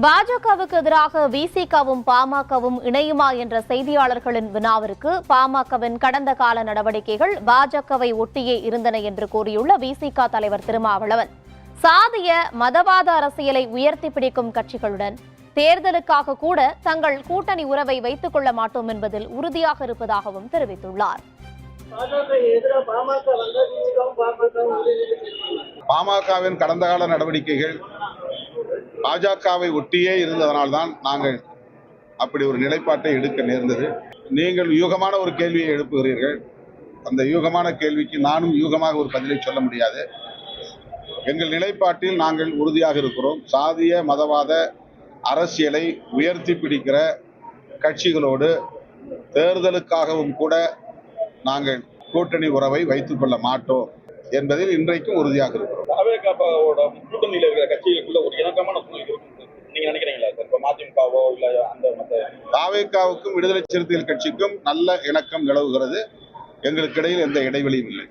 பாஜகவுக்கு எதிராக விசிகவும் பாமகவும் இணையுமா என்ற செய்தியாளர்களின் வினாவிற்கு பாமகவின் கடந்த கால நடவடிக்கைகள் பாஜகவை ஒட்டியே இருந்தன என்று கூறியுள்ள விசிக தலைவர் திருமாவளவன், சாதிய மதவாத அரசியலை உயர்த்தி பிடிக்கும் கட்சிகளுடன் தேர்தலுக்காக கூட தங்கள் கூட்டணி உறவை வைத்துக் கொள்ள மாட்டோம் என்பதில் உறுதியாக இருப்பதாகவும் தெரிவித்துள்ளார். பாமகவின் கடந்த கால நடவடிக்கைகள் பாஜகவை ஒட்டியே இருந்ததனால்தான் நாங்கள் அப்படி ஒரு நிலைப்பாட்டை எடுக்க நேர்ந்தது. நீங்கள் யூகமான ஒரு கேள்வியை எழுப்புகிறீர்கள். அந்த யூகமான கேள்விக்கு நானும் யூகமாக ஒரு பதிலை சொல்ல முடியாது. எங்கள் நிலைப்பாட்டில் நாங்கள் உறுதியாக இருக்கிறோம். சாதிய மதவாத அரசியலை உயர்த்தி பிடிக்கிற கட்சிகளோடு தேர்தலுக்காகவும் கூட நாங்கள் கூட்டணி உறவை வைத்துக் கொள்ள மாட்டோம் என்பதில் இன்றைக்கும் உறுதியாக இருக்கிறோம். கூட்டணியில் இருக்கிற கட்சிகளுக்குள்ள ஒரு இணக்கமான சூழ்நிலை நீங்க நினைக்கிறீங்களா சார்? இப்ப மதிமுகவோ இல்ல அந்த தாவேகாவுக்கும் விடுதலை சிறுத்தைகள் கட்சிக்கும் நல்ல இணக்கம் நிலவுகிறது. எங்களுக்கு இடையில் எந்த இடைவெளியும் இல்லை.